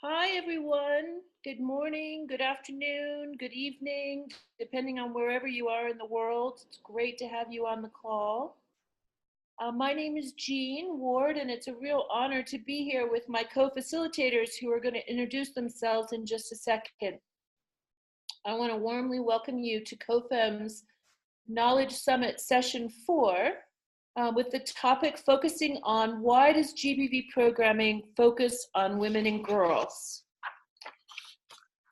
Hi, everyone. Good morning, good afternoon, good evening, depending on wherever you are in the world. It's great to have you on the call. My name is Jean Ward, and it's a real honor to be here with my co-facilitators who are going to introduce themselves in just a second. I want to warmly welcome you to COFEM's Knowledge Summit Session 4, with the topic focusing on why does GBV programming focus on women and girls?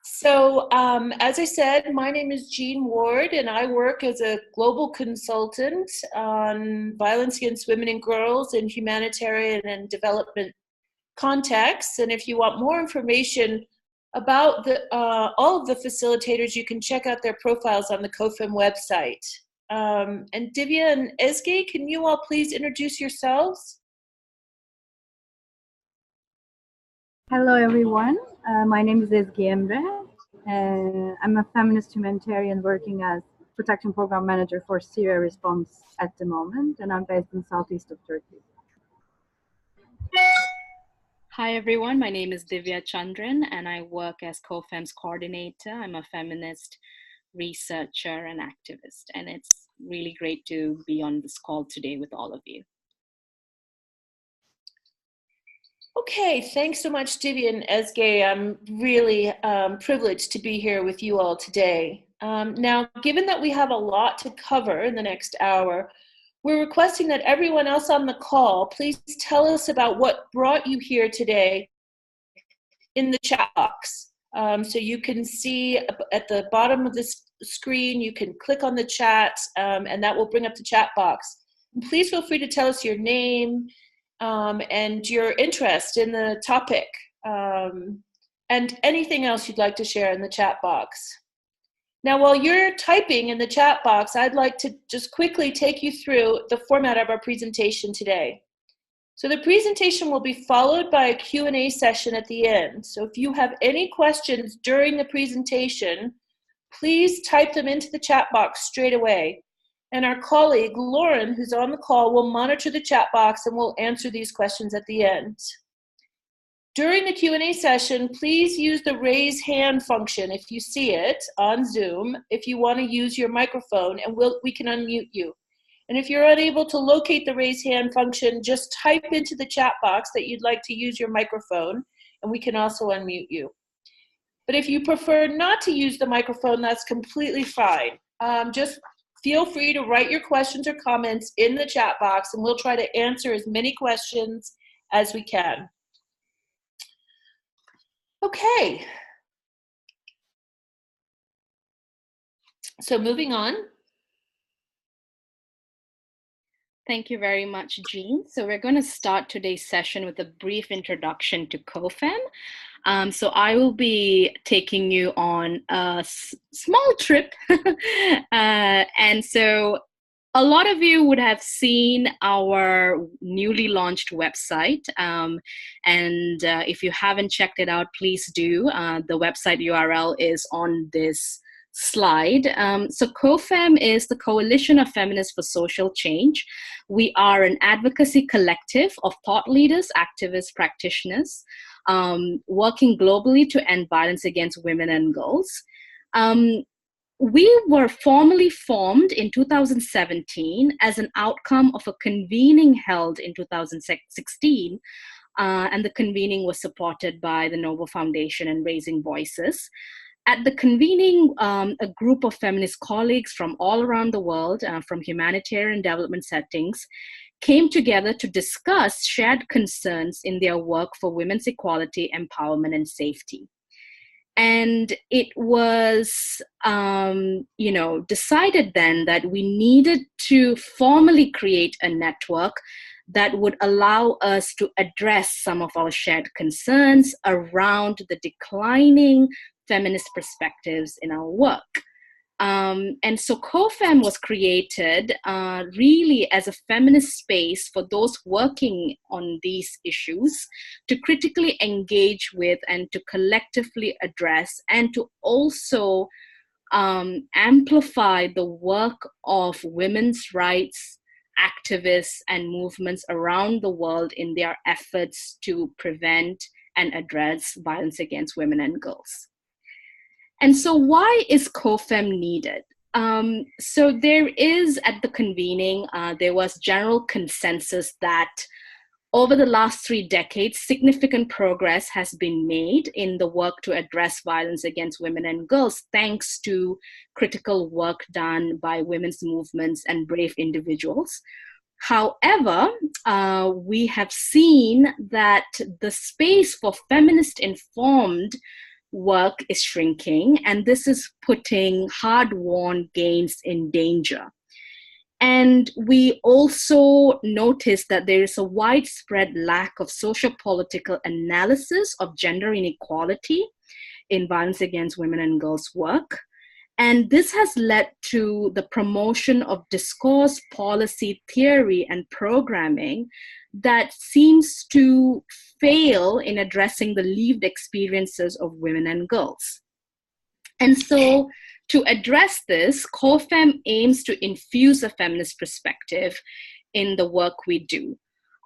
So, as I said, my name is Jean Ward, and I work as a global consultant on violence against women and girls in humanitarian and development contexts. And if you want more information about all of the facilitators, you can check out their profiles on the COFEM website. And Divya and Ezgi, can you all please introduce yourselves? Hello, everyone. My name is Ezgi Emre. I'm a feminist humanitarian working as protection program manager for Syria response at the moment, and I'm based in southeast of Turkey. Hi, everyone. My name is Divya Chandran, and I work as COFEM's coordinator. I'm a feminist researcher and activist, and it's really great to be on this call today with all of you. Okay, thanks so much, Divya and Ezgi. I'm really privileged to be here with you all today. Now, given that we have a lot to cover in the next hour, we're requesting that everyone else on the call, please tell us about what brought you here today in the chat box. So you can see at the bottom of this screen, you can click on the chat, and that will bring up the chat box. And please feel free to tell us your name, and your interest in the topic, and anything else you'd like to share in the chat box. Now, while you're typing in the chat box, I'd like to just quickly take you through the format of our presentation today. So the presentation will be followed by a Q&A session at the end. So if you have any questions during the presentation, please type them into the chat box straight away. And our colleague, Lauren, who's on the call, will monitor the chat box and will answer these questions at the end. During the Q&A session, please use the raise hand function if you see it on Zoom, if you want to use your microphone, and we can unmute you. And if you're unable to locate the raise hand function, just type into the chat box that you'd like to use your microphone, and we can also unmute you. But if you prefer not to use the microphone, that's completely fine. Just feel free to write your questions or comments in the chat box, and we'll try to answer as many questions as we can. Okay. So moving on. Thank you very much, Jean. So we're going to start today's session with a brief introduction to COFEM. So I will be taking you on a small trip. And so a lot of you would have seen our newly launched website. And if you haven't checked it out, please do. The website URL is on this slide. So COFEM is the Coalition of Feminists for Social Change. We are an advocacy collective of thought leaders, activists, practitioners, working globally to end violence against women and girls. We were formally formed in 2017 as an outcome of a convening held in 2016, and the convening was supported by the Novo Foundation and Raising Voices. At the convening, a group of feminist colleagues from all around the world, from humanitarian development settings, came together to discuss shared concerns in their work for women's equality, empowerment, and safety. And it was, decided then that we needed to formally create a network that would allow us to address some of our shared concerns around the declining feminist perspectives in our work. And so COFEM was created really as a feminist space for those working on these issues to critically engage with and to collectively address and to also amplify the work of women's rights activists and movements around the world in their efforts to prevent and address violence against women and girls. And so why is COFEM needed? So there is, at the convening, there was general consensus that over the last 3 decades, significant progress has been made in the work to address violence against women and girls, thanks to critical work done by women's movements and brave individuals. However, we have seen that the space for feminist-informed work is shrinking, and this is putting hard-won gains in danger. And we also notice that there is a widespread lack of socio-political analysis of gender inequality in violence against women and girls work. And this has led to the promotion of discourse, policy, theory, and programming that seems to fail in addressing the lived experiences of women and girls. And so, to address this, COFEM aims to infuse a feminist perspective in the work we do.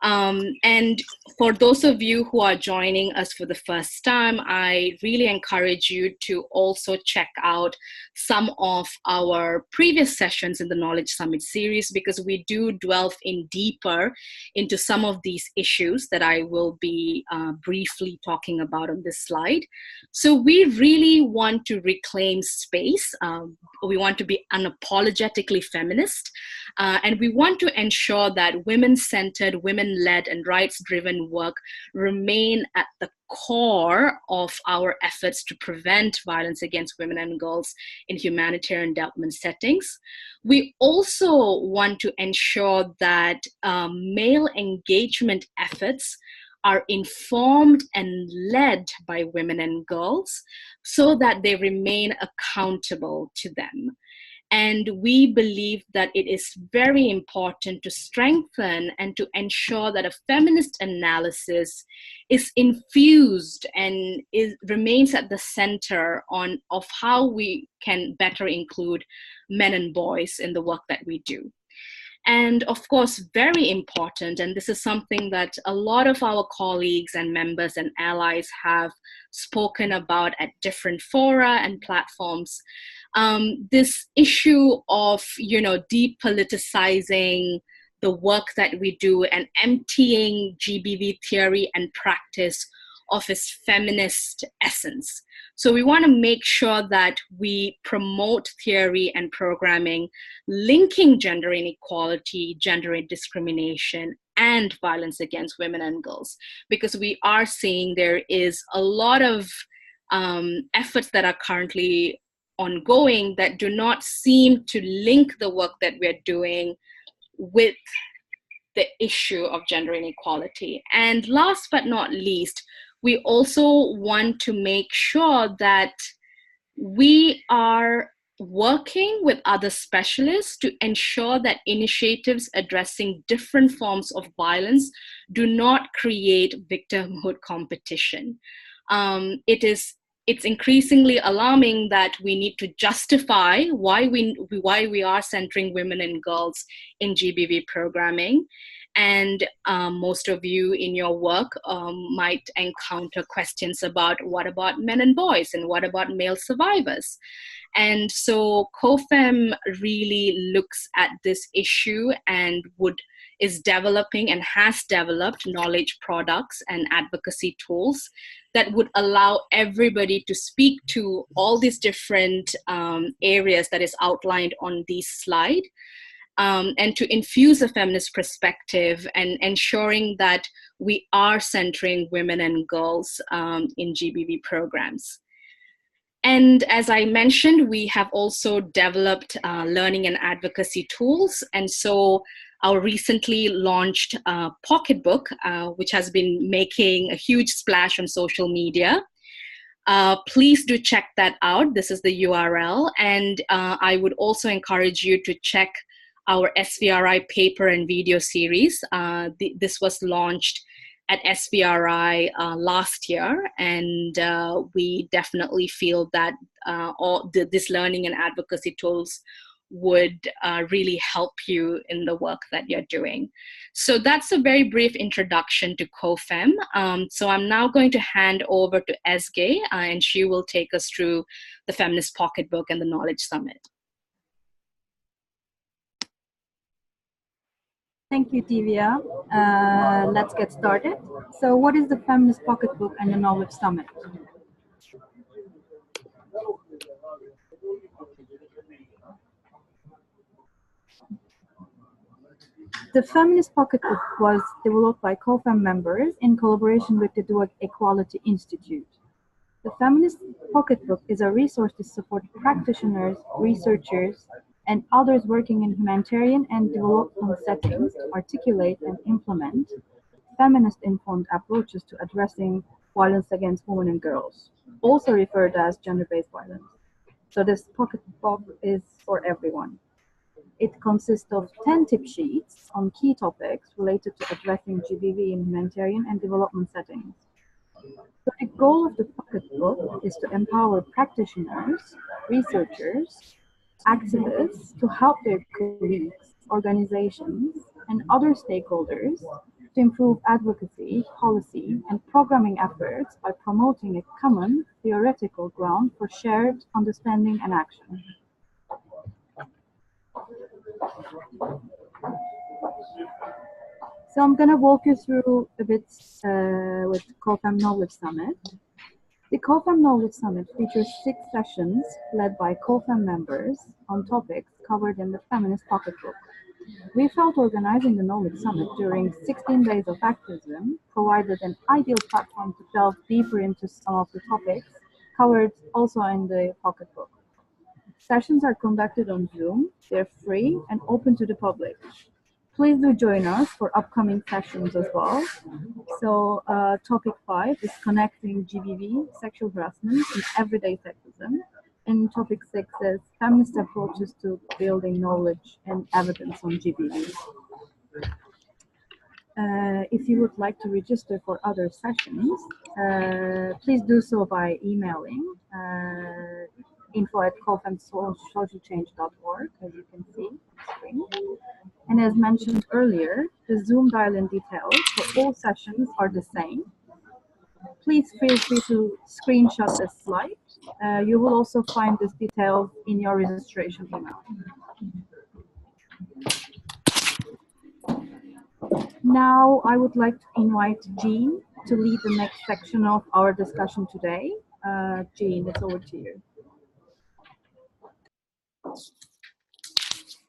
And for those of you who are joining us for the first time, I really encourage you to also check out some of our previous sessions in the Knowledge Summit series, because we do delve in deeper into some of these issues that I will be briefly talking about on this slide. So we really want to reclaim space. We want to be unapologetically feminist, and we want to ensure that women-centered, women-led, and rights-driven work remain at the core of our efforts to prevent violence against women and girls in humanitarian development settings. We also want to ensure that male engagement efforts are informed and led by women and girls so that they remain accountable to them. And we believe that it is very important to strengthen and to ensure that a feminist analysis is infused and remains at the center of how we can better include men and boys in the work that we do. And of course, very important, and this is something that a lot of our colleagues and members and allies have spoken about at different fora and platforms, this issue of, depoliticizing the work that we do and emptying GBV theory and practice of its feminist essence. So we want to make sure that we promote theory and programming linking gender inequality, gender discrimination, and violence against women and girls, because we are seeing there is a lot of efforts that are currently ongoing that do not seem to link the work that we're doing with the issue of gender inequality. And last but not least, we also want to make sure that we are working with other specialists to ensure that initiatives addressing different forms of violence do not create victimhood competition. It's increasingly alarming that we need to justify why we are centering women and girls in GBV programming. And most of you in your work might encounter questions about what about men and boys and what about male survivors? And so COFEM really looks at this issue and is developing and has developed knowledge products and advocacy tools that would allow everybody to speak to all these different areas that is outlined on this slide. And to infuse a feminist perspective and ensuring that we are centering women and girls in GBV programs. And as I mentioned, we have also developed learning and advocacy tools. And so our recently launched Pocketbook, which has been making a huge splash on social media. Please do check that out. This is the URL. And I would also encourage you to check our SVRI paper and video series. This was launched at SVRI last year, and we definitely feel that this learning and advocacy tools would really help you in the work that you're doing. So that's a very brief introduction to COFEM. So I'm now going to hand over to Ezgi, and she will take us through the Feminist Pocketbook and the Knowledge Summit. Thank you, Divya. Let's get started. So what is the Feminist Pocketbook and the Knowledge Summit? The Feminist Pocketbook was developed by COFEM members in collaboration with the DEVAW Equality Institute. The Feminist Pocketbook is a resource to support practitioners, researchers, and others working in humanitarian and development settings to articulate and implement feminist-informed approaches to addressing violence against women and girls, also referred as gender-based violence. So this pocketbook is for everyone. It consists of 10 tip sheets on key topics related to addressing GBV in humanitarian and development settings. So the goal of the pocketbook is to empower practitioners, researchers, activists to help their colleagues, organizations, and other stakeholders to improve advocacy, policy, and programming efforts by promoting a common theoretical ground for shared understanding and action. So I'm going to walk you through a bit with COFEM Knowledge Summit. The COFEM Knowledge Summit features 6 sessions led by COFEM members on topics covered in the Feminist Pocketbook. We felt organizing the Knowledge Summit during 16 Days of Activism provided an ideal platform to delve deeper into some of the topics covered also in the Pocketbook. Sessions are conducted on Zoom, they're free and open to the public. Please do join us for upcoming sessions as well. So topic 5 is connecting GBV, sexual harassment, and everyday sexism. And topic 6 is feminist approaches to building knowledge and evidence on GBV. If you would like to register for other sessions, please do so by emailing info@cofemsocialchange.org, as you can see on the screen. And as mentioned earlier, the Zoom dial-in details for all sessions are the same. Please feel free to screenshot this slide. You will also find these details in your registration email. Now, I would like to invite Jean to lead the next section of our discussion today. Jean, it's over to you.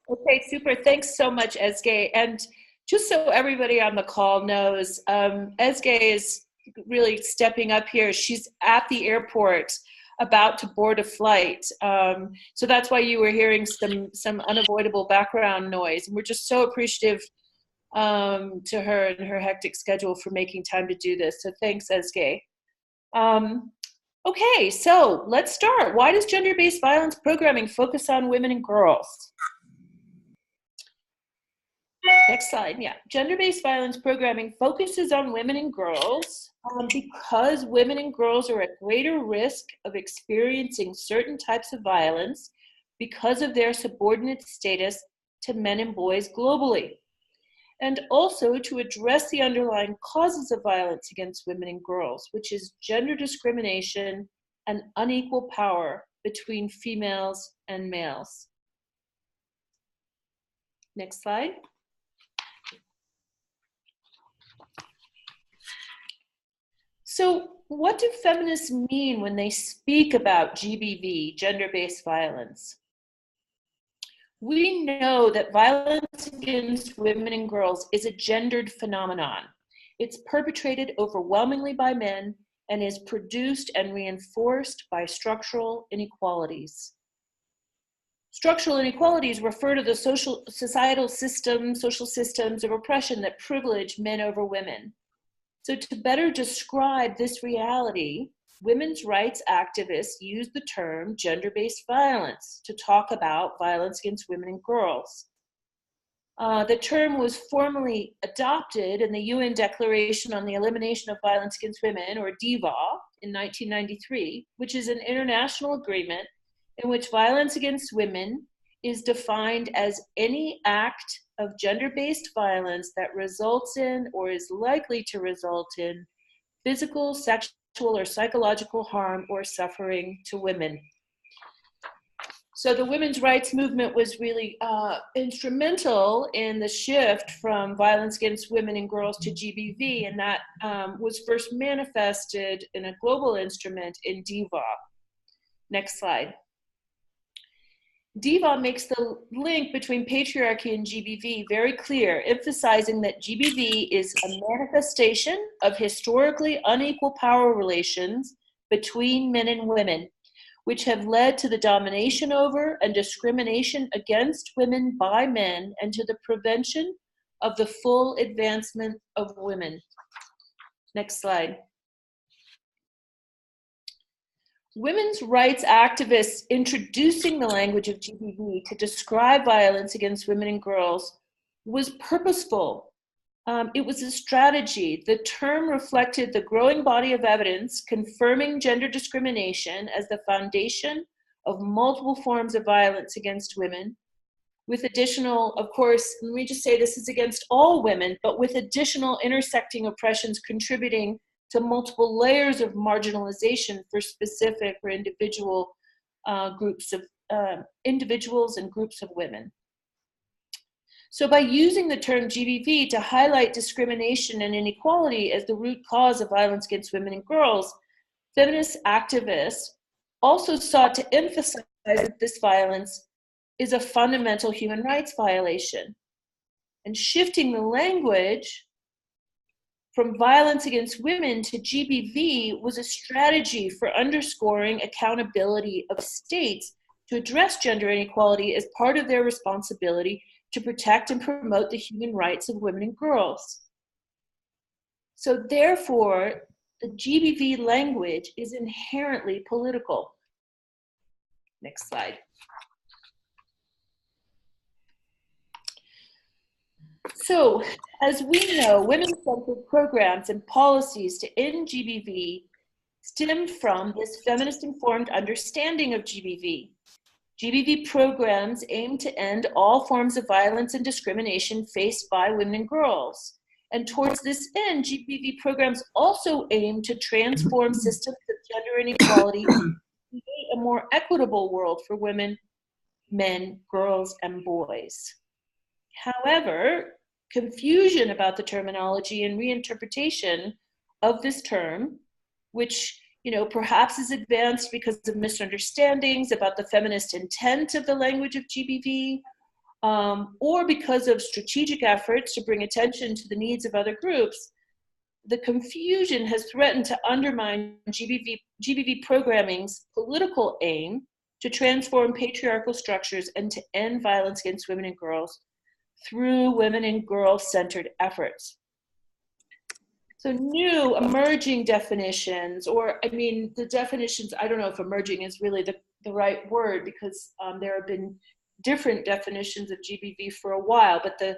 Okay, super. Thanks so much, Ezgi. And just so everybody on the call knows, Ezgi is really stepping up here. She's at the airport about to board a flight. So that's why you were hearing some unavoidable background noise. And we're just so appreciative to her and her hectic schedule for making time to do this. So thanks, Ezgi. Okay, so let's start. Why does gender-based violence programming focus on women and girls? Next slide, yeah. Gender-based violence programming focuses on women and girls because women and girls are at greater risk of experiencing certain types of violence because of their subordinate status to men and boys globally. And also to address the underlying causes of violence against women and girls, which is gender discrimination and unequal power between females and males. Next slide. So what do feminists mean when they speak about GBV, gender-based violence? We know that violence against women and girls is a gendered phenomenon. It's perpetrated overwhelmingly by men and is produced and reinforced by structural inequalities. Structural inequalities refer to the social systems of oppression that privilege men over women. So to better describe this reality, women's rights activists use the term gender-based violence to talk about violence against women and girls. The term was formally adopted in the UN Declaration on the Elimination of Violence Against Women, or DEVAW, in 1993, which is an international agreement in which violence against women is defined as any act of gender-based violence that results in or is likely to result in physical, sexual, or psychological harm or suffering to women. So the women's rights movement was really instrumental in the shift from violence against women and girls to GBV, and that was first manifested in a global instrument in DEVAW. Next slide. DEVAW makes the link between patriarchy and GBV very clear, emphasizing that GBV is a manifestation of historically unequal power relations between men and women, which have led to the domination over and discrimination against women by men and to the prevention of the full advancement of women. Next slide. Women's rights activists introducing the language of GBV to describe violence against women and girls was purposeful. It was a strategy. The term reflected the growing body of evidence confirming gender discrimination as the foundation of multiple forms of violence against women, with additional, of course, let me just say this is against all women, but with additional intersecting oppressions contributing to multiple layers of marginalization for specific or individual groups of individuals and groups of women. So by using the term GBV to highlight discrimination and inequality as the root cause of violence against women and girls, feminist activists also sought to emphasize that this violence is a fundamental human rights violation. And shifting the language from violence against women to GBV was a strategy for underscoring accountability of states to address gender inequality as part of their responsibility to protect and promote the human rights of women and girls. So therefore, the GBV language is inherently political. Next slide. So, as we know, women-centered programs and policies to end GBV stem from this feminist-informed understanding of GBV. GBV programs aim to end all forms of violence and discrimination faced by women and girls. And towards this end, GBV programs also aim to transform systems of gender inequality to create a more equitable world for women, men, girls, and boys. However, confusion about the terminology and reinterpretation of this term, which perhaps is advanced because of misunderstandings about the feminist intent of the language of GBV, or because of strategic efforts to bring attention to the needs of other groups, the confusion has threatened to undermine GBV programming's political aim to transform patriarchal structures and to end violence against women and girls through women and girl-centered efforts. So new emerging definitions, or the definitions, I don't know if emerging is really the right word, because there have been different definitions of GBV for a while, but there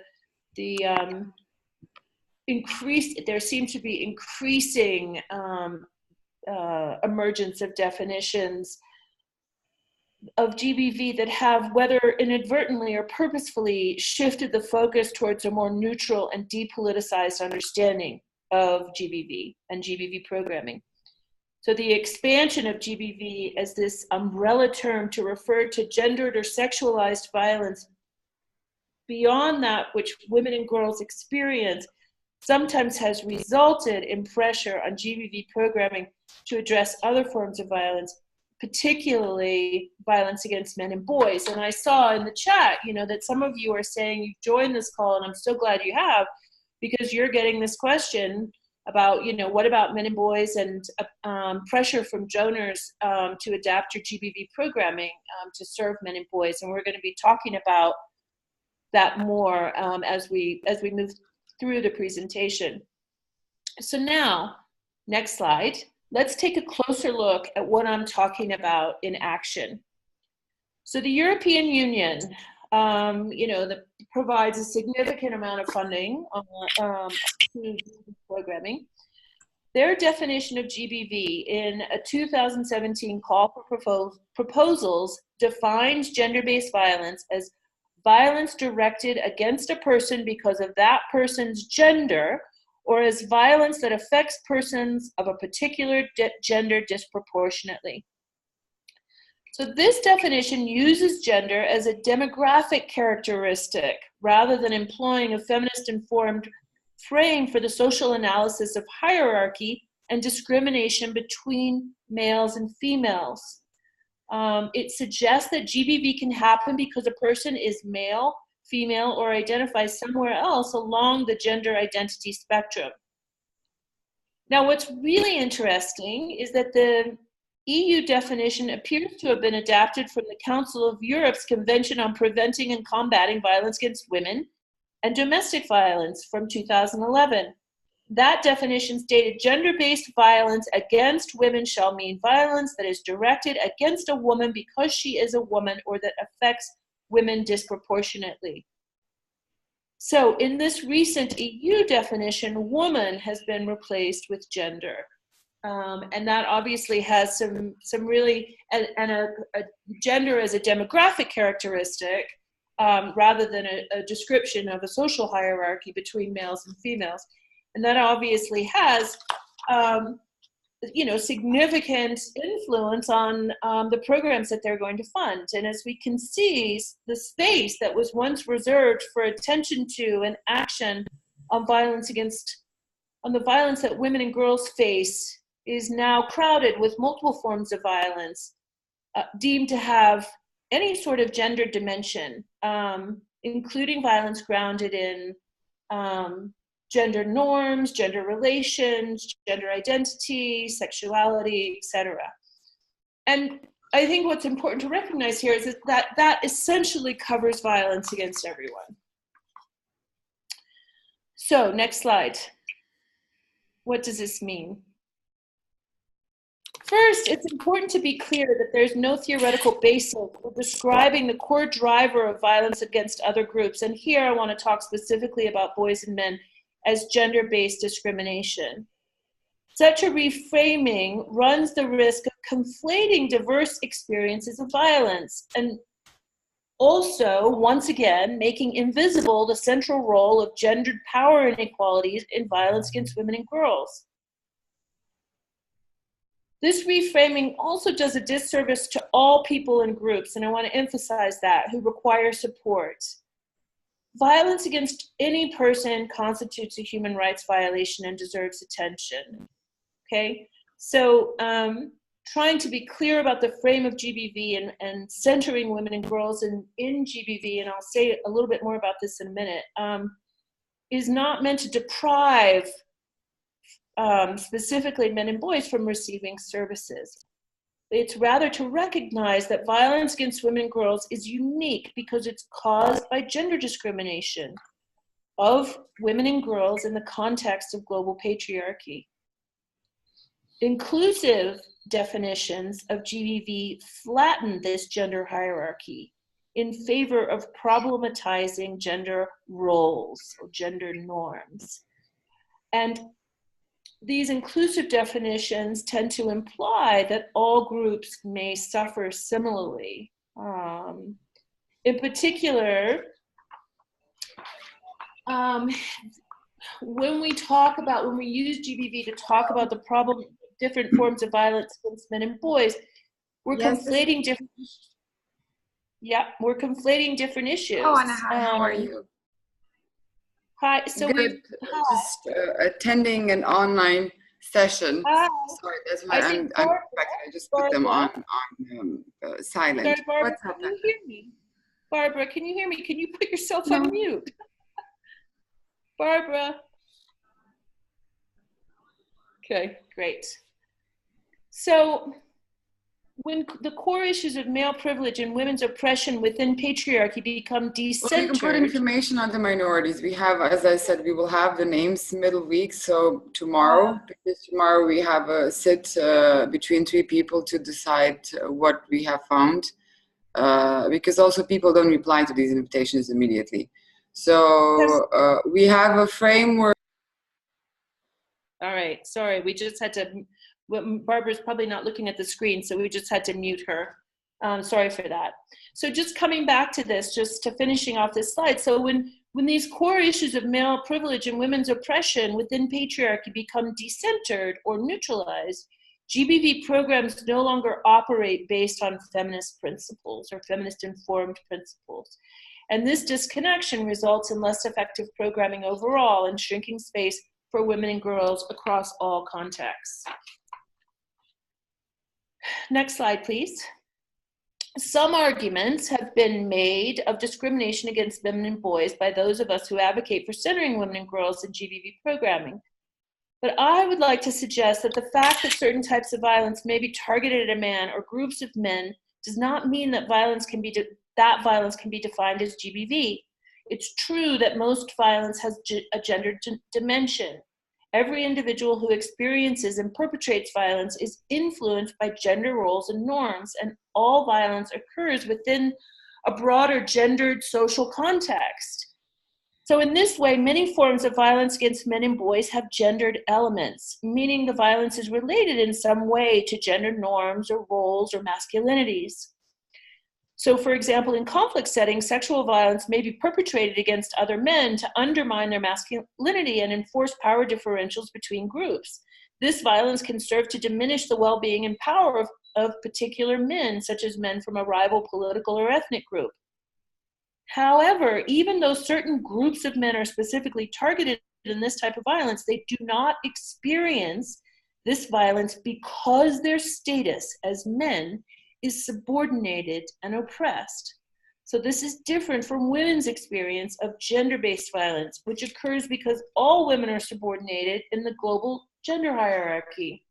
seems to be increasing emergence of definitions of GBV that have, whether inadvertently or purposefully, shifted the focus towards a more neutral and depoliticized understanding of GBV and GBV programming. So the expansion of GBV as this umbrella term to refer to gendered or sexualized violence beyond that which women and girls experience sometimes has resulted in pressure on GBV programming to address other forms of violence, particularly violence against men and boys. And I saw in the chat, that some of you are saying you've joined this call, and I'm so glad you have, because you're getting this question about, what about men and boys, and pressure from donors to adapt your GBV programming to serve men and boys. And we're going to be talking about that more as we move through the presentation. So now, next slide. Let's take a closer look at what I'm talking about in action. So the European Union, that provides a significant amount of funding to programming. Their definition of GBV in a 2017 call for proposals defines gender-based violence as violence directed against a person because of that person's gender, or as violence that affects persons of a particular gender disproportionately. So this definition uses gender as a demographic characteristic rather than employing a feminist-informed frame for the social analysis of hierarchy and discrimination between males and females. It suggests that GBV can happen because a person is male, female, or identifies somewhere else along the gender identity spectrum. Now, what's really interesting is that the EU definition appears to have been adapted from the Council of Europe's Convention on Preventing and Combating Violence Against Women and Domestic Violence from 2011. That definition stated gender-based violence against women shall mean violence that is directed against a woman because she is a woman or that affects women disproportionately. So in this recent EU definition, woman has been replaced with gender. And that obviously has some really, and a gender as a demographic characteristic rather than a description of a social hierarchy between males and females. And that obviously has, significant influence on the programs that they're going to fund. And as we can see, the space that was once reserved for attention to and action on the violence that women and girls face is now crowded with multiple forms of violence deemed to have any sort of gender dimension, including violence grounded in gender norms, gender relations, gender identity, sexuality, etc. And I think what's important to recognize here is that that essentially covers violence against everyone. So, next slide. What does this mean? First, it's important to be clear that there's no theoretical basis for describing the core driver of violence against other groups. And here I want to talk specifically about boys and men as gender-based discrimination. Such a reframing runs the risk of conflating diverse experiences of violence and also, once again, making invisible the central role of gendered power inequalities in violence against women and girls. This reframing also does a disservice to all people and groups, and I want to emphasize that, who require support. Violence against any person constitutes a human rights violation and deserves attention, okay? So trying to be clear about the frame of GBV and centering women and girls in GBV, and I'll say a little bit more about this in a minute, is not meant to deprive specifically men and boys from receiving services. It's rather to recognize that violence against women and girls is unique because it's caused by gender discrimination of women and girls in the context of global patriarchy. Inclusive definitions of GBV flatten this gender hierarchy in favor of problematizing gender roles or gender norms. And these inclusive definitions tend to imply that all groups may suffer similarly. In particular, when we use GBV to talk about the problem, different forms of violence against men and boys, we're conflating different. Yeah, we're conflating different issues. Oh, Anna, how are you? Hi. So good. Just attending an online session. Sorry, that's why I'm I just put them on silent. Sorry, Barbara, What's up? can you hear me? Barbara, can you hear me? Can you put yourself on mute? Barbara. Okay, great. So when the core issues of male privilege and women's oppression within patriarchy become decentered. Well, you can put information on the minorities. We have, as I said, we will have the names middle week. So tomorrow, because tomorrow we have a sit between 3 people to decide what we have found. Because also people don't reply to these invitations immediately. So we have a framework. All right, sorry, we just had to, Barbara's probably not looking at the screen, so we just had to mute her. Sorry for that. So just coming back to this, just to finishing off this slide. So when these core issues of male privilege and women's oppression within patriarchy become decentered or neutralized, GBV programs no longer operate based on feminist principles or feminist informed principles. And this disconnection results in less effective programming overall and shrinking space for women and girls across all contexts. Next slide, please. Some arguments have been made of discrimination against women and boys by those of us who advocate for centering women and girls in GBV programming. But I would like to suggest that the fact that certain types of violence may be targeted at a man or groups of men does not mean that violence can be defined as GBV. It's true that most violence has a gendered dimension. Every individual who experiences and perpetrates violence is influenced by gender roles and norms, and all violence occurs within a broader gendered social context. So in this way, many forms of violence against men and boys have gendered elements, meaning the violence is related in some way to gender norms or roles or masculinities. So for example, in conflict settings, sexual violence may be perpetrated against other men to undermine their masculinity and enforce power differentials between groups. This violence can serve to diminish the well-being and power of particular men, such as men from a rival political or ethnic group. However, even though certain groups of men are specifically targeted in this type of violence, they do not experience this violence because their status as men is subordinated and oppressed. So this is different from women's experience of gender-based violence, which occurs because all women are subordinated in the global gender hierarchy.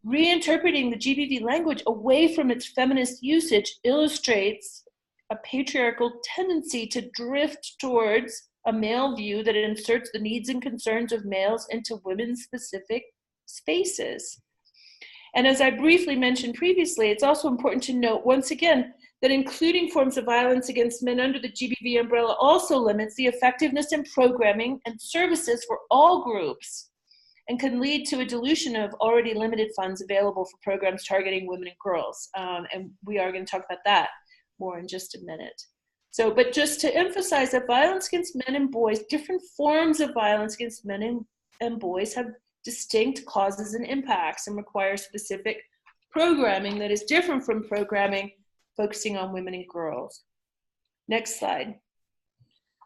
Reinterpreting the GBV language away from its feminist usage illustrates a patriarchal tendency to drift towards a male view that inserts the needs and concerns of males into women's specific spaces. And as I briefly mentioned previously, it's also important to note once again that including forms of violence against men under the GBV umbrella also limits the effectiveness in programming and services for all groups and can lead to a dilution of already limited funds available for programs targeting women and girls. And we are going to talk about that more in just a minute. So, but just to emphasize that violence against men and boys, different forms of violence against men and boys have distinct causes and impacts and require specific programming that is different from programming focusing on women and girls. Next slide.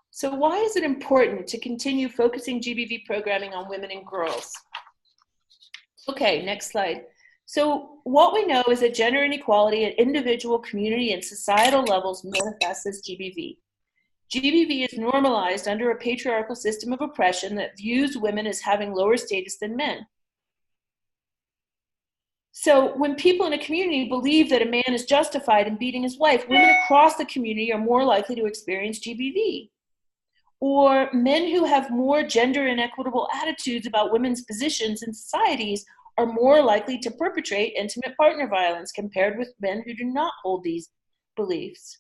So why is it important to continue focusing GBV programming on women and girls? Okay, next slide. So what we know is that gender inequality at individual, community, and societal levels manifests as GBV. GBV is normalized under a patriarchal system of oppression that views women as having lower status than men. So when people in a community believe that a man is justified in beating his wife, women across the community are more likely to experience GBV. Or men who have more gender inequitable attitudes about women's positions in societies are more likely to perpetrate intimate partner violence compared with men who do not hold these beliefs.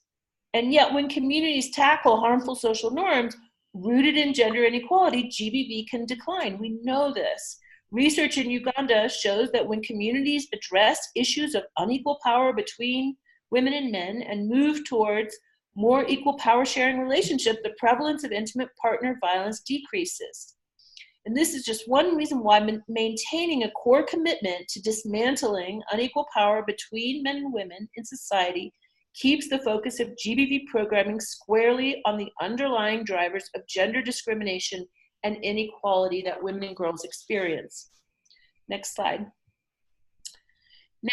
And yet when communities tackle harmful social norms rooted in gender inequality, GBV can decline. We know this. Research in Uganda shows that when communities address issues of unequal power between women and men and move towards more equal power sharing relationship, the prevalence of intimate partner violence decreases. And this is just one reason why maintaining a core commitment to dismantling unequal power between men and women in society keeps the focus of GBV programming squarely on the underlying drivers of gender discrimination and inequality that women and girls experience. Next slide.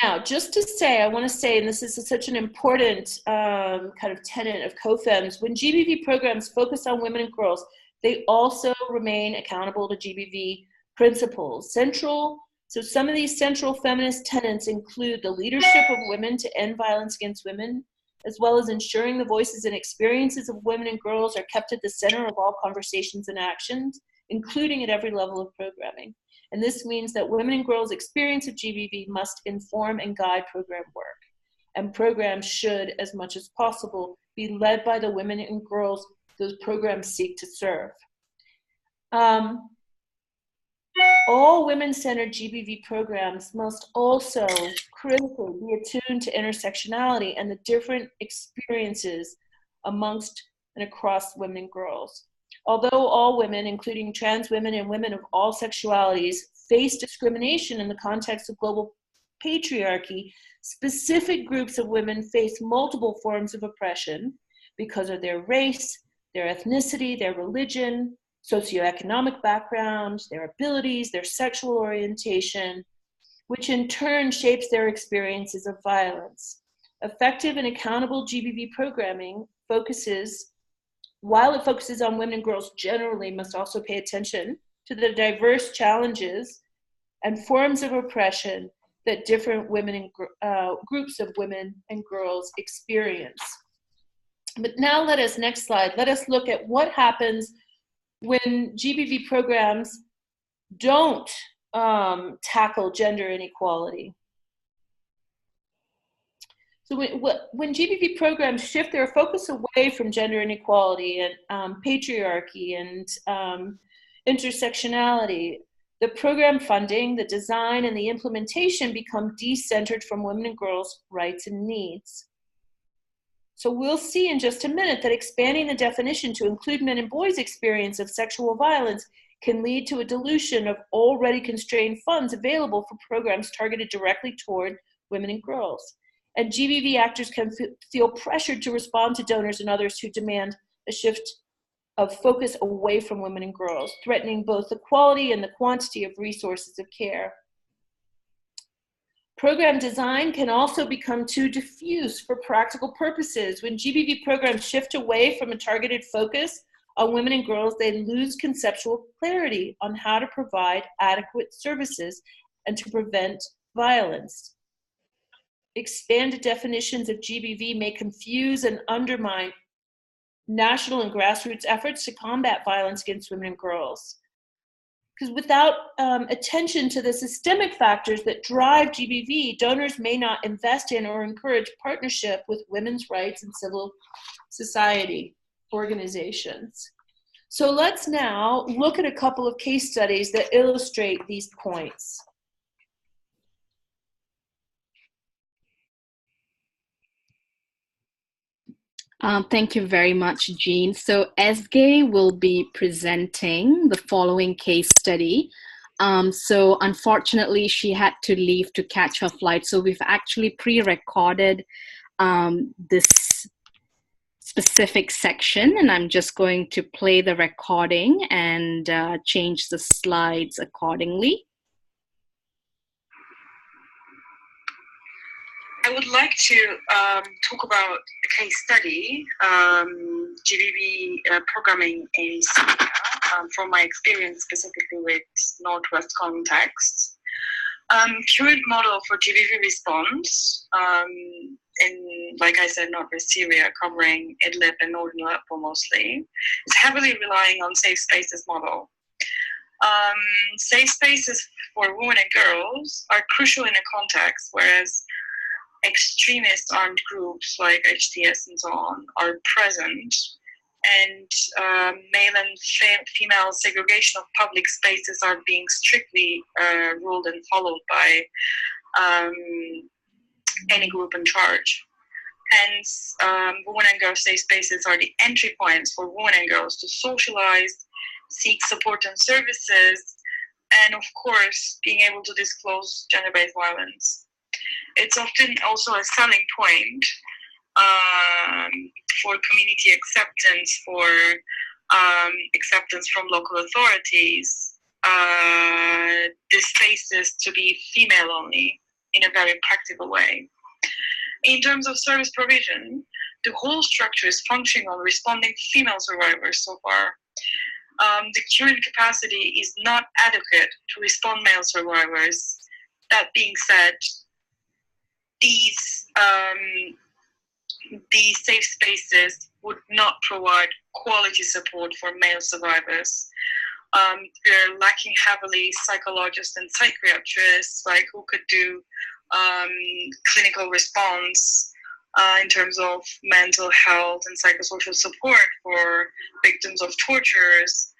Now, just to say, I want to say, and this is such an important kind of tenet of COFEM's, when GBV programs focus on women and girls, they also remain accountable to GBV principles. So some of these central feminist tenets include the leadership of women to end violence against women, as well as ensuring the voices and experiences of women and girls are kept at the center of all conversations and actions, including at every level of programming. And this means that women and girls' experience of GBV must inform and guide program work. And programs should, as much as possible, be led by the women and girls those programs seek to serve. All women-centered GBV programs must also critically be attuned to intersectionality and the different experiences amongst and across women and girls. Although all women, including trans women and women of all sexualities, face discrimination in the context of global patriarchy, specific groups of women face multiple forms of oppression because of their race, their ethnicity, their religion, socioeconomic background, their abilities, their sexual orientation, which in turn shapes their experiences of violence. Effective and accountable GBV programming while it focuses on women and girls generally, must also pay attention to the diverse challenges and forms of oppression that different women and groups of women and girls experience. But now next slide, let us look at what happens when GBV programs don't tackle gender inequality. So when GBV programs shift their focus away from gender inequality and patriarchy and intersectionality, the program funding, the design, and the implementation become decentered from women and girls' rights and needs. So we'll see in just a minute that expanding the definition to include men and boys' experience of sexual violence can lead to a dilution of already constrained funds available for programs targeted directly toward women and girls. And GBV actors can feel pressured to respond to donors and others who demand a shift of focus away from women and girls, threatening both the quality and the quantity of resources of care. Program design can also become too diffuse for practical purposes. When GBV programs shift away from a targeted focus on women and girls, they lose conceptual clarity on how to provide adequate services and to prevent violence. Expanded definitions of GBV may confuse and undermine national and grassroots efforts to combat violence against women and girls. Because without attention to the systemic factors that drive GBV, donors may not invest in or encourage partnership with women's rights and civil society organizations. So let's now look at a couple of case studies that illustrate these points. Thank you very much, Jean. So Ezgi will be presenting the following case study. So unfortunately, she had to leave to catch her flight. So we've actually pre-recorded this specific section, and I'm just going to play the recording and change the slides accordingly. I would like to talk about a case study, GBV programming in Syria, from my experience specifically with Northwest context. Current model for GBV response in, like I said, Northwest Syria, covering Idlib and Northern Aleppo mostly, is heavily relying on safe spaces model. Safe spaces for women and girls are crucial in a context, whereas extremist armed groups like HTS and so on are present, and male and female segregation of public spaces are being strictly ruled and followed by any group in charge. Hence, women and girls safe spaces are the entry points for women and girls to socialize, seek support and services, and of course, being able to disclose gender-based violence. It's often also a selling point for community acceptance, for acceptance from local authorities, the spaces to be female only in a very practical way. In terms of service provision, the whole structure is functioning on responding female survivors so far. The current capacity is not adequate to respond male survivors. That being said, these safe spaces would not provide quality support for male survivors. We're lacking heavily psychologists and psychiatrists, like who could do clinical response in terms of mental health and psychosocial support for victims of tortures.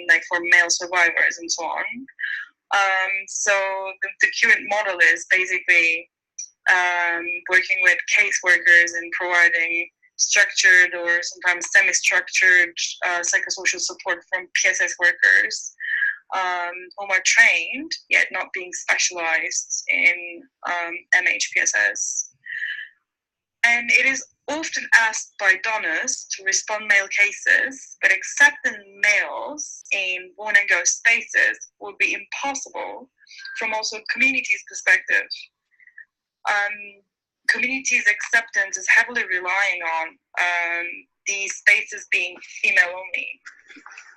like for male survivors and so on. So the current model is basically working with caseworkers and providing structured or sometimes semi-structured psychosocial support from PSS workers whom are trained yet not being specialized in MHPSS. And it is often asked by donors to respond male cases, but accepting males in women and girl spaces would be impossible from also community's perspective. Community's acceptance is heavily relying on these spaces being female only.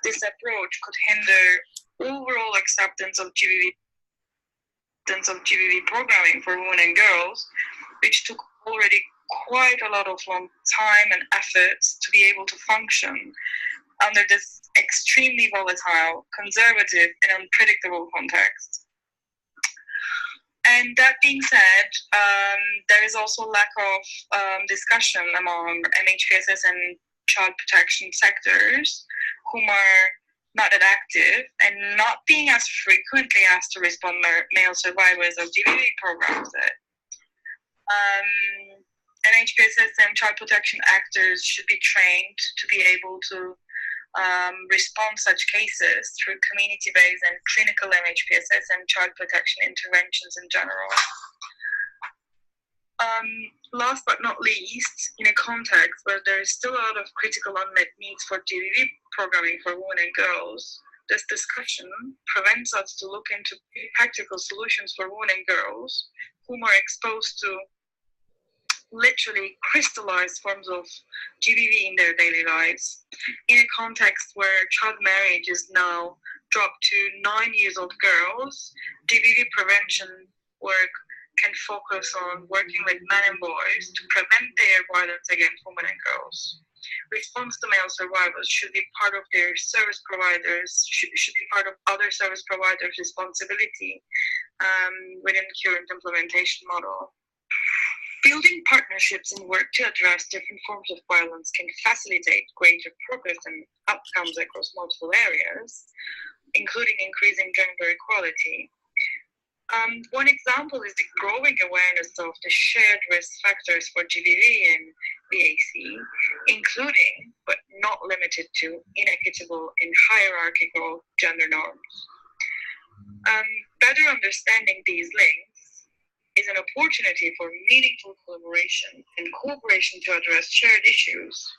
This approach could hinder overall acceptance of GBV programming for women and girls, which took already quite a lot of long time and efforts to be able to function under this extremely volatile, conservative, and unpredictable context. And that being said, there is also lack of discussion among MHPSS and child protection sectors whom are not that active and not being as frequently asked to respond male survivors of GBV programs. MHPSS and child protection actors should be trained to be able to respond such cases through community-based and clinical MHPSS and child protection interventions in general. Last but not least, in a context where there is still a lot of critical unmet needs for GBV programming for women and girls, this discussion prevents us to look into practical solutions for women and girls whom are exposed to literally crystallized forms of GBV in their daily lives. In a context where child marriage is now dropped to 9-year-old girls, GBV prevention work can focus on working with men and boys to prevent their violence against women and girls. Response to male survivors should be part of their service providers, should be part of other service providers' responsibility within the current implementation model. Building partnerships and work to address different forms of violence can facilitate greater progress and outcomes across multiple areas, including increasing gender equality. One example is the growing awareness of the shared risk factors for GBV and VAC, including, but not limited to, inequitable and hierarchical gender norms. Better understanding these links is an opportunity for meaningful collaboration and cooperation to address shared issues.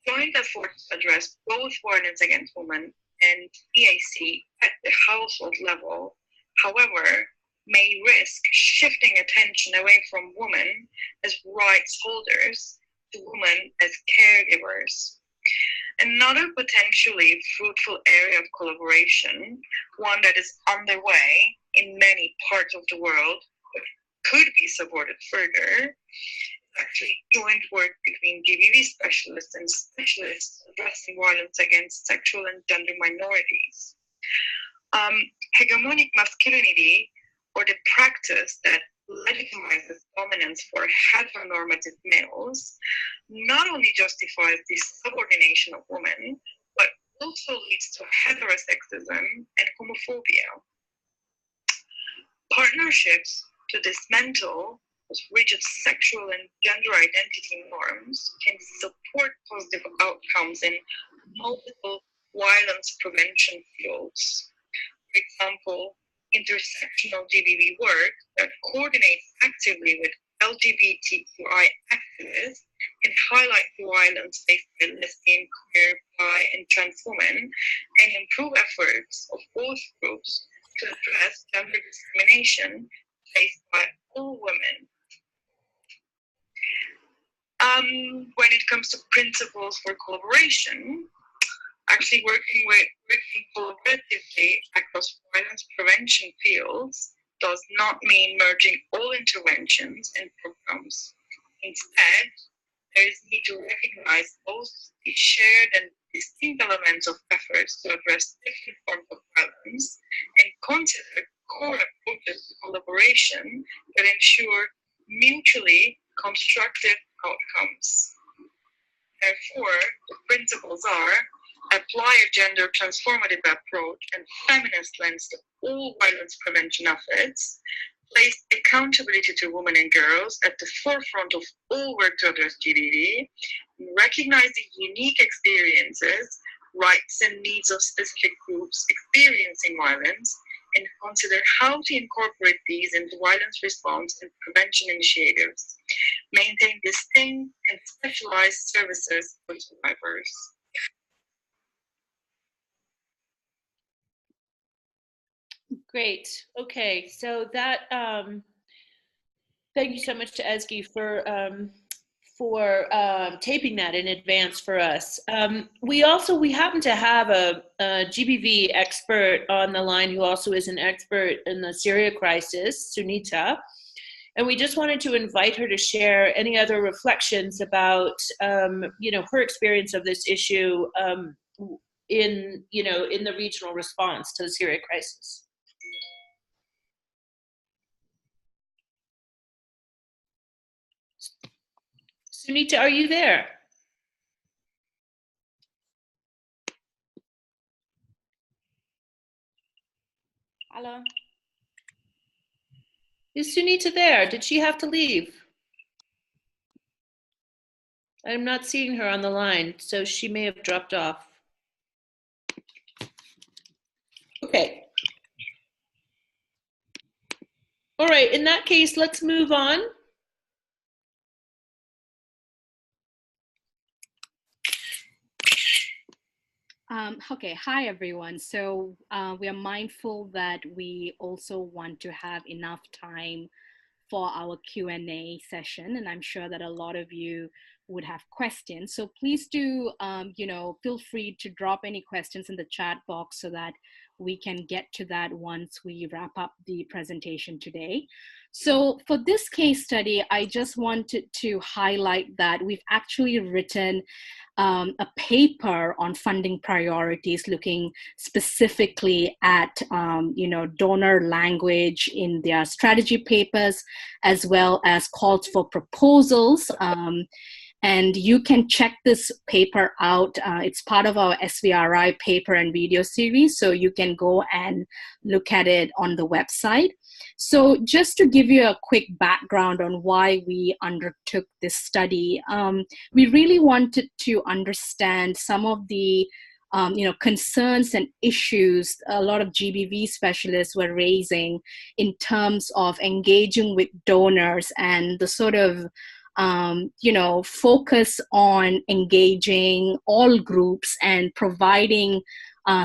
Joint efforts to address both violence against women and EAC at the household level, however, may risk shifting attention away from women as rights holders to women as caregivers. Another potentially fruitful area of collaboration, one that is underway in many parts of the world, but could be supported further, actually joint work between GBV specialists and specialists addressing violence against sexual and gender minorities. Hegemonic masculinity, or the practice that legitimizes dominance for heteronormative males, not only justifies the subordination of women, but also leads to heterosexism and homophobia. Partnerships to dismantle those rigid sexual and gender identity norms can support positive outcomes in multiple violence prevention fields. For example, intersectional GBV work that coordinates actively with LGBTQI activists can highlight the violence faced by lesbian, queer, bi, and trans women and improve efforts of both groups to address gender discrimination faced by all women. When it comes to principles for collaboration, actually working collaboratively across violence prevention fields does not mean merging all interventions and programs. Instead, there is need to recognize both the shared and distinct elements of efforts to address different forms of violence and consider core approaches to collaboration that ensure mutually constructive outcomes. Therefore, the principles are apply a gender transformative approach and feminist lens to all violence prevention efforts, place accountability to women and girls at the forefront of all work to address GBV, recognize the unique experiences, rights, and needs of specific groups experiencing violence, and consider how to incorporate these into violence response and prevention initiatives, maintain distinct and specialized services for survivors. Great. Okay, so that thank you so much to Ezgi for taping that in advance for us. We happen to have a GBV expert on the line who also is an expert in the Syria crisis, Sunita, and we just wanted to invite her to share any other reflections about her experience of this issue in the regional response to the Syria crisis. Sunita, are you there? Hello. Is Sunita there? Did she have to leave? I'm not seeing her on the line, so she may have dropped off. Okay. All right, in that case, let's move on. Okay, hi everyone. So we are mindful that we also want to have enough time for our Q&A session, and I'm sure that a lot of you would have questions. So please do, feel free to drop any questions in the chat box so that we can get to that once we wrap up the presentation today. So for this case study, I just wanted to highlight that we've actually written a paper on funding priorities looking specifically at donor language in their strategy papers, as well as calls for proposals. And you can check this paper out. It's part of our SVRI paper and video series, so you can go and look at it on the website. So just to give you a quick background on why we undertook this study, we really wanted to understand some of the concerns and issues a lot of GBV specialists were raising in terms of engaging with donors and the sort of focus on engaging all groups and providing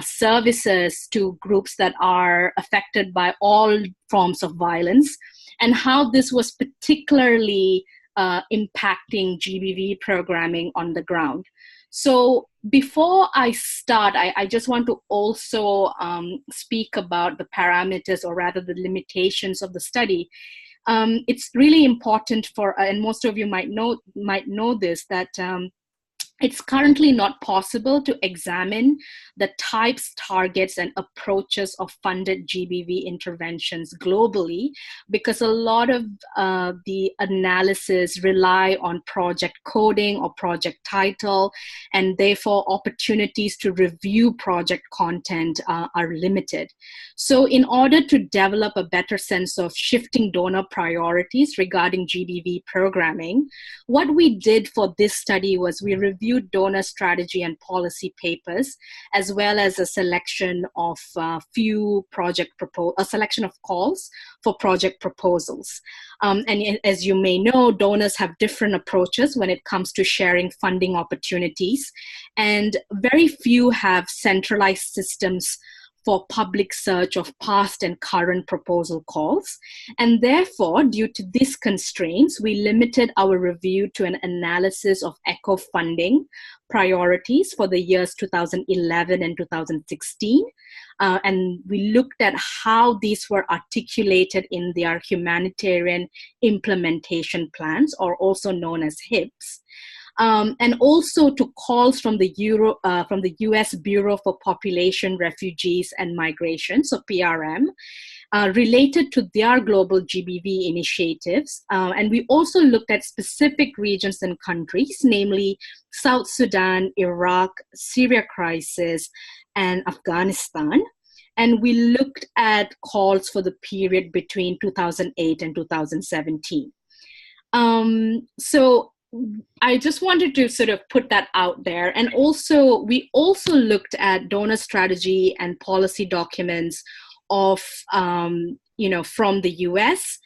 services to groups that are affected by all forms of violence, and how this was particularly impacting GBV programming on the ground. So before I start, I just want to also speak about the parameters, or rather the limitations of the study. It's really important for, and most of you might know this, that it's currently not possible to examine the types, targets, and approaches of funded GBV interventions globally, because a lot of the analysis rely on project coding or project title, and therefore opportunities to review project content are limited. So in order to develop a better sense of shifting donor priorities regarding GBV programming, what we did for this study was we reviewed donor strategy and policy papers, as well as a selection of a selection of calls for project proposals. And as you may know, donors have different approaches when it comes to sharing funding opportunities, and very few have centralized systems for public search of past and current proposal calls. And therefore, due to these constraints, we limited our review to an analysis of ECHO funding priorities for the years 2011 and 2016. And we looked at how these were articulated in their humanitarian implementation plans, or also known as HIPs. And also to calls from the US Bureau for Population, Refugees, and Migration, so PRM, related to their global GBV initiatives. And we also looked at specific regions and countries, namely South Sudan, Iraq, Syria crisis, and Afghanistan. And we looked at calls for the period between 2008 and 2017. So I just wanted to sort of put that out there. And also, we also looked at donor strategy and policy documents of, from the US,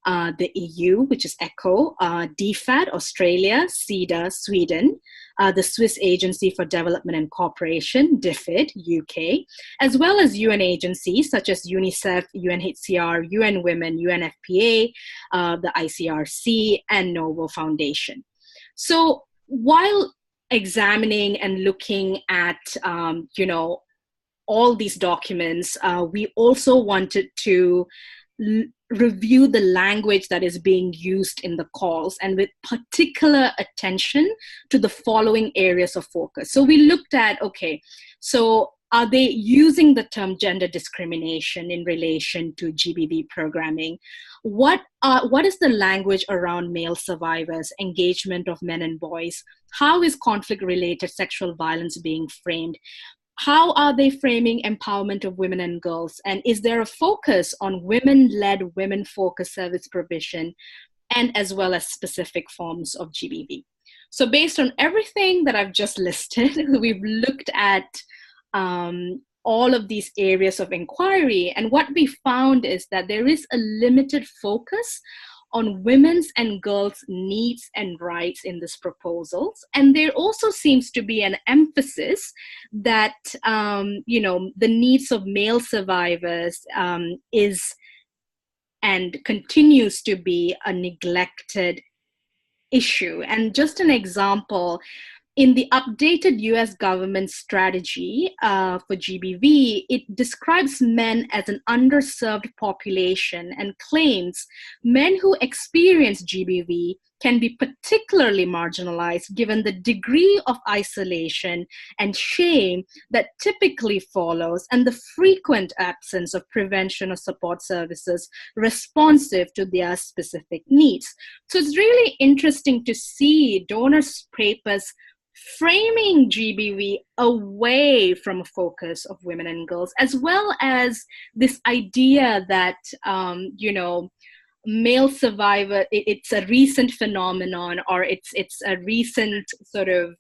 the EU, which is ECHO, DFAT, Australia, CEDA, Sweden, the Swiss Agency for Development and Cooperation, DFID, UK, as well as UN agencies such as UNICEF, UNHCR, UN Women, UNFPA, the ICRC, and Novo Foundation. So while examining and looking at, all these documents, we also wanted to review the language that is being used in the calls, and with particular attention to the following areas of focus. So we looked at, okay, so are they using the term gender discrimination in relation to GBV programming? What is the language around male survivors, engagement of men and boys? How is conflict-related sexual violence being framed? How are they framing empowerment of women and girls? And is there a focus on women-led, women-focused service provision, and as well as specific forms of GBV? So based on everything that I've just listed, we've looked at all of these areas of inquiry. And what we found is that there is a limited focus on women's and girls' needs and rights in these proposals. And there also seems to be an emphasis that, the needs of male survivors is and continues to be a neglected issue. And just an example, in the updated US government strategy for GBV, it describes men as an underserved population and claims men who experience GBV can be particularly marginalized given the degree of isolation and shame that typically follows and the frequent absence of prevention or support services responsive to their specific needs. So it's really interesting to see donors' papers framing GBV away from a focus of women and girls, as well as this idea that, male survivor, it's a recent phenomenon, or it's a recent sort of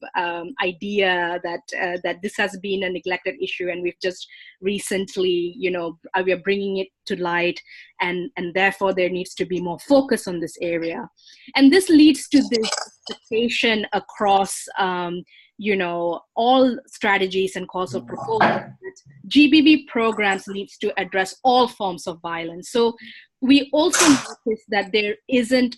idea that this has been a neglected issue, and we've just recently, we are bringing it to light, and therefore there needs to be more focus on this area. And this leads to this expectation across all strategies and calls of proposal that GBV programs needs to address all forms of violence. So we also notice that there isn't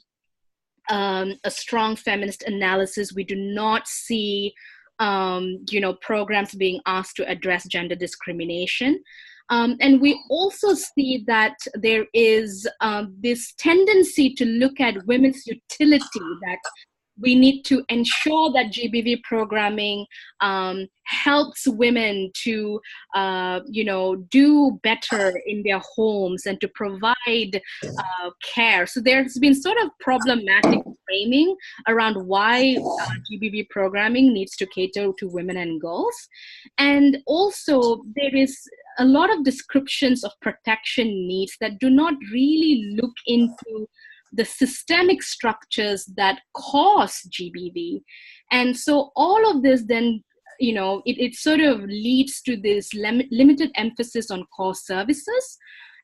a strong feminist analysis. We do not see, programs being asked to address gender discrimination. And we also see that there is this tendency to look at women's utility, that we need to ensure that GBV programming helps women to, do better in their homes and to provide care. So there's been sort of problematic framing around why GBV programming needs to cater to women and girls. And also there is a lot of descriptions of protection needs that do not really look into the systemic structures that cause GBV. And so all of this then, it sort of leads to this limited emphasis on core services.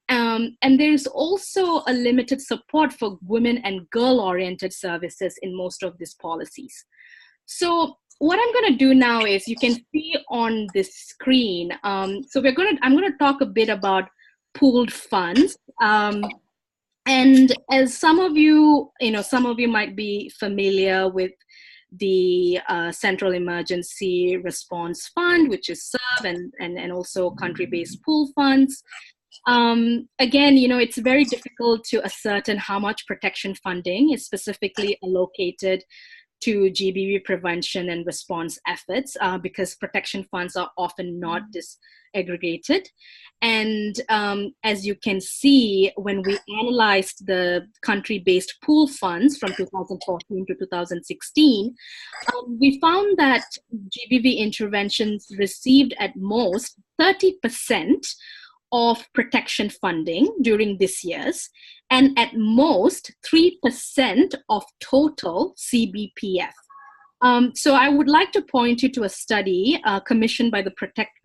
And there's also a limited support for women and girl-oriented services in most of these policies. So what I'm going to do now is, you can see on this screen, so I'm going to talk a bit about pooled funds. And as some of you might be familiar with the Central Emergency Response Fund, which is SERV, and also country-based pool funds. Again, it's very difficult to ascertain how much protection funding is specifically allocated to GBV prevention and response efforts because protection funds are often not disaggregated. And as you can see, when we analyzed the country-based pool funds from 2014 to 2016, we found that GBV interventions received at most 30% of protection funding during this year's, and at most 3% of total CBPF. So I would like to point you to a study commissioned by the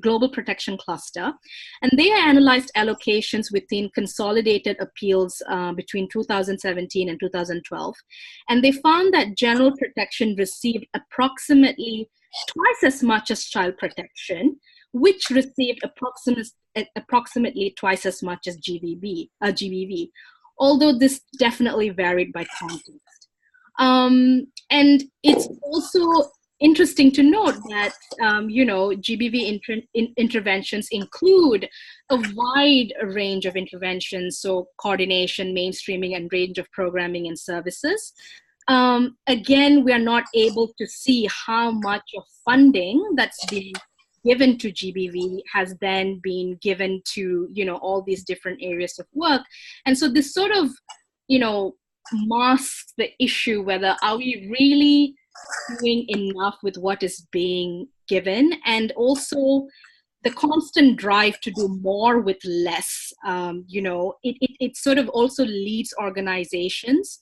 Global Protection Cluster, and they analyzed allocations within consolidated appeals between 2017 and 2012, and they found that general protection received approximately twice as much as child protection, which received approximately twice as much as GBV, although this definitely varied by context. And it's also interesting to note that, GBV interventions include a wide range of interventions, so coordination, mainstreaming, and range of programming and services. Again, we are not able to see how much of funding that's being given to GBV has then been given to, all these different areas of work. And so this sort of, masks the issue whether are we really doing enough with what is being given, and also the constant drive to do more with less. It sort of also leads organizations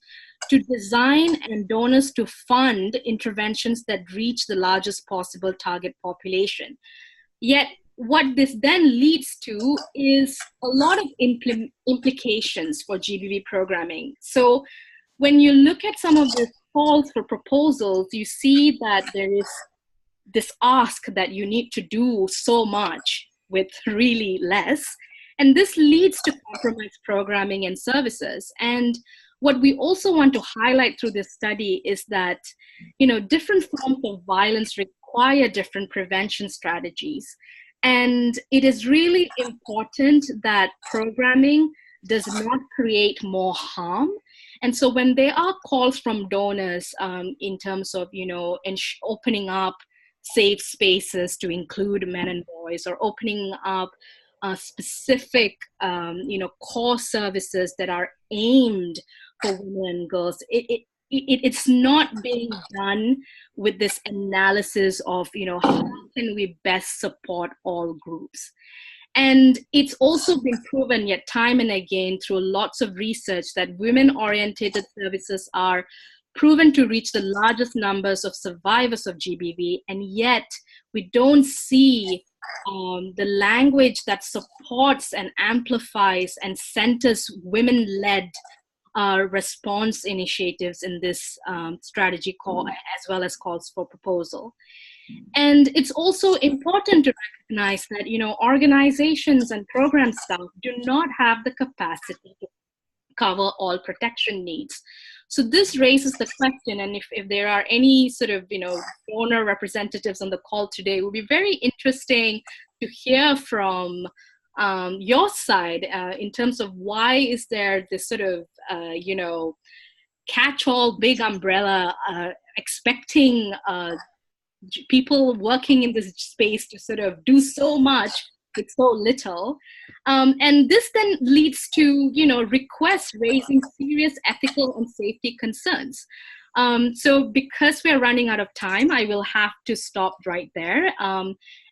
to design and donors to fund interventions that reach the largest possible target population. Yet what this then leads to is a lot of implications for GBV programming. So when you look at some of the calls for proposals, you see that there is this ask that you need to do so much with really less. And this leads to compromised programming and services. And what we also want to highlight through this study is that, different forms of violence require different prevention strategies. And it is really important that programming does not create more harm. And so when there are calls from donors in terms of, opening up safe spaces to include men and boys, or opening up specific, core services that are aimed for women and girls, it's not being done with this analysis of, how can we best support all groups. And it's also been proven yet time and again through lots of research that women-oriented services are proven to reach the largest numbers of survivors of GBV, and yet we don't see the language that supports and amplifies and centers women-led response initiatives in this strategy call, as well as calls for proposal. And it's also important to recognize that, organizations and program staff do not have the capacity to cover all protection needs. So this raises the question, and if there are any sort of, donor representatives on the call today, it would be very interesting to hear from your side in terms of why is there this sort of, catch-all big umbrella expecting people working in this space to sort of do so much with so little. And this then leads to, requests raising serious ethical and safety concerns. So because we're running out of time, I will have to stop right there.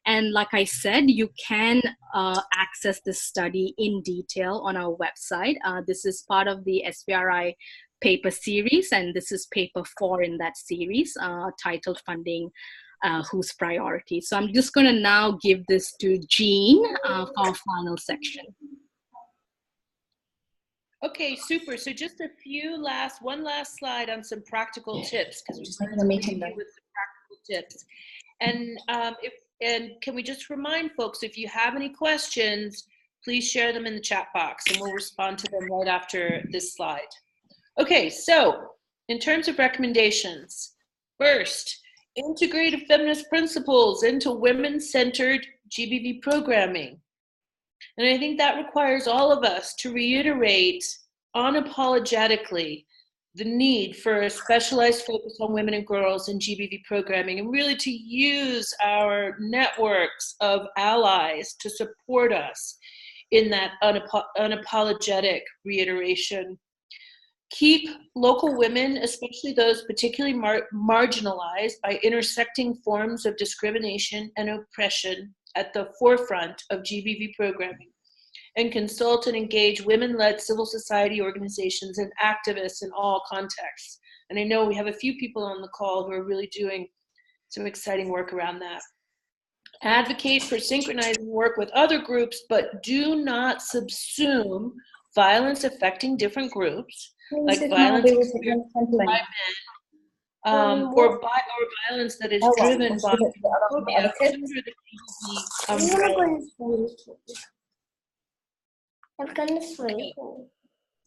And like I said, you can access this study in detail on our website. This is part of the SPRI paper series, and this is paper 4 in that series, titled Funding Whose Priority. So I'm just going to now give this to Jean for our final section. Okay, super. So just one last slide on some practical tips, because we just need to leave you with some practical tips. And can we just remind folks, if you have any questions, please share them in the chat box and we'll respond to them right after this slide. Okay, so in terms of recommendations, first, integrative feminist principles into women-centered GBV programming. And I think that requires all of us to reiterate unapologetically the need for a specialized focus on women and girls in GBV programming, and really to use our networks of allies to support us in that unapologetic reiteration. Keep local women, especially those particularly marginalized by intersecting forms of discrimination and oppression, at the forefront of GBV programming, and consult and engage women-led civil society organizations and activists in all contexts. And I know we have a few people on the call who are really doing some exciting work around that. Advocate for synchronizing work with other groups, but do not subsume violence affecting different groups, like violence experienced by men, or violence that is driven by homophobia under the GBV umbrella.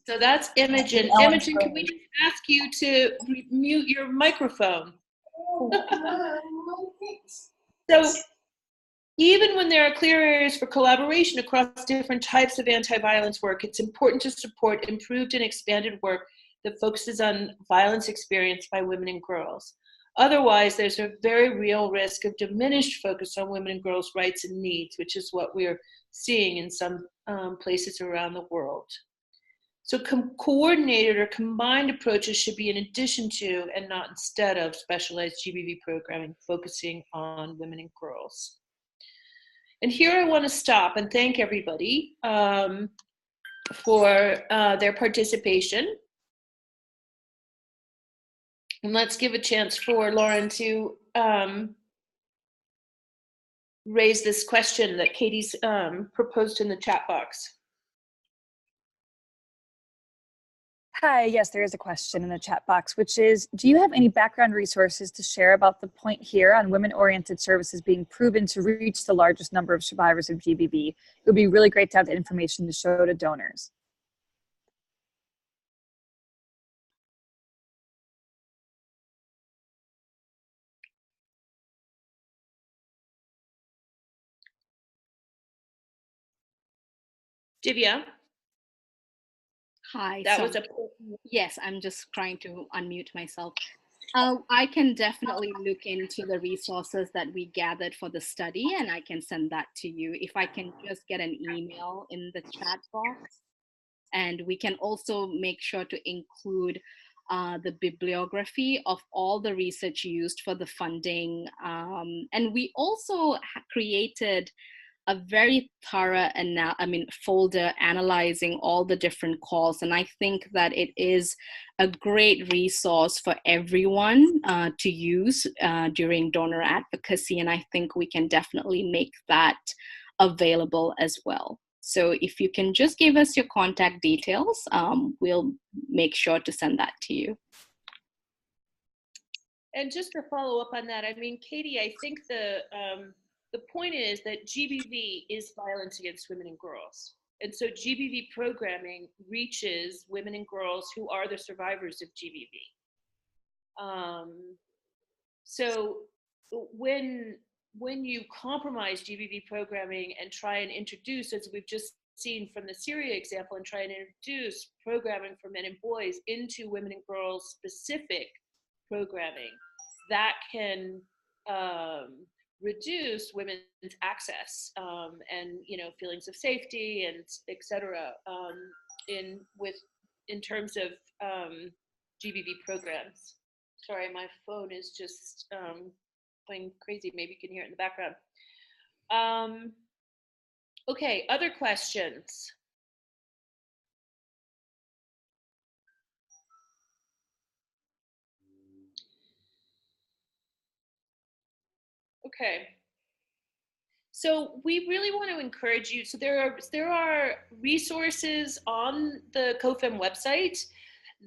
So that's Imogen. Imogen, can we just ask you to mute your microphone? So even when there are clear areas for collaboration across different types of anti-violence work, it's important to support improved and expanded work that focuses on violence experienced by women and girls. Otherwise, there's a very real risk of diminished focus on women and girls' rights and needs, which is what we're seeing in some places around the world. So coordinated or combined approaches should be in addition to and not instead of specialized GBV programming focusing on women and girls. And here I want to stop and thank everybody for their participation. And let's give a chance for Lauren to raise this question that Katie's proposed in the chat box. Hi, yes, there is a question in the chat box, which is, do you have any background resources to share about the point here on women-oriented services being proven to reach the largest number of survivors of GBV? It would be really great to have the information to show to donors. Divya? Hi. That was a yes, I'm just trying to unmute myself. I can definitely look into the resources that we gathered for the study, and I can send that to you. If I can just get an email in the chat box, and we can also make sure to include the bibliography of all the research used for the funding. And we also created a very thorough folder analyzing all the different calls, and I think that it is a great resource for everyone to use during donor advocacy, and I think we can definitely make that available as well. So if you can just give us your contact details, we'll make sure to send that to you. And just to follow up on that, I mean, Katie, I think the point is that GBV is violence against women and girls. And so GBV programming reaches women and girls who are the survivors of GBV. So when you compromise GBV programming and try and introduce, as we've just seen from the Syria example, and try and introduce programming for men and boys into women and girls specific programming, that can reduce women's access and feelings of safety and etc. in terms of GBV programs. Sorry, my phone is just going crazy. Maybe you can hear it in the background. Okay, other questions? Okay. So we really want to encourage you. So there are resources on the COFEM website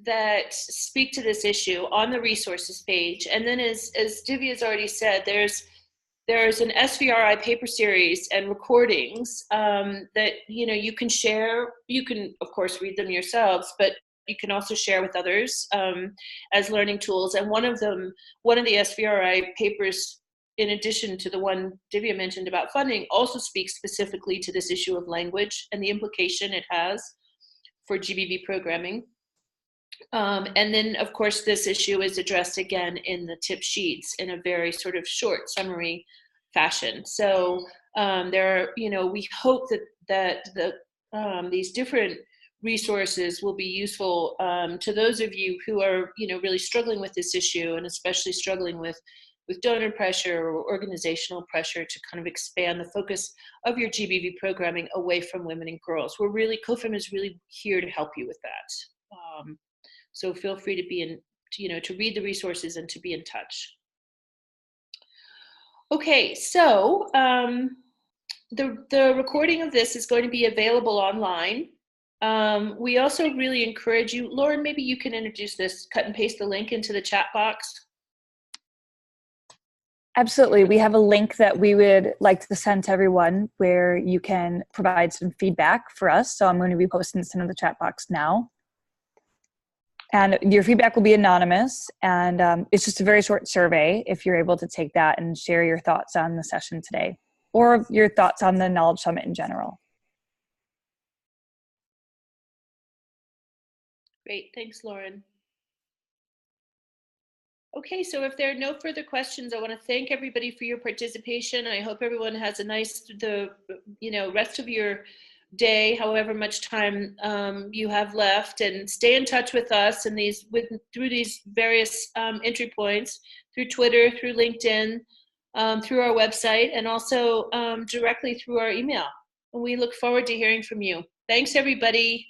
that speak to this issue on the resources page. And then as Divya has already said, there's an SVRI paper series and recordings that you can share. You can of course read them yourselves, but you can also share with others as learning tools. And one of the SVRI papers, in addition to the one Divya mentioned about funding, also speaks specifically to this issue of language and the implication it has for GBV programming. And then, of course, this issue is addressed again in the tip sheets in a very sort of short summary fashion. So there are, we hope that these different resources will be useful to those of you who are, really struggling with this issue, and especially struggling with donor pressure or organizational pressure to kind of expand the focus of your GBV programming away from women and girls. COFEM is really here to help you with that. So feel free to be to read the resources and to be in touch. Okay, so the recording of this is going to be available online. We also really encourage you, Lauren, maybe you can introduce this, cut and paste the link into the chat box. Absolutely. We have a link that we would like to send to everyone where you can provide some feedback for us. So I'm going to be posting this into the chat box now. And your feedback will be anonymous, and it's just a very short survey if you're able to take that and share your thoughts on the session today, or your thoughts on the Knowledge Summit in general. Great, thanks, Lauren. Okay, so if there are no further questions, I want to thank everybody for your participation. I hope everyone has a nice, rest of your day, however much time you have left, and stay in touch with us and through these various entry points, through Twitter, through LinkedIn, through our website, and also directly through our email. And we look forward to hearing from you. Thanks, everybody.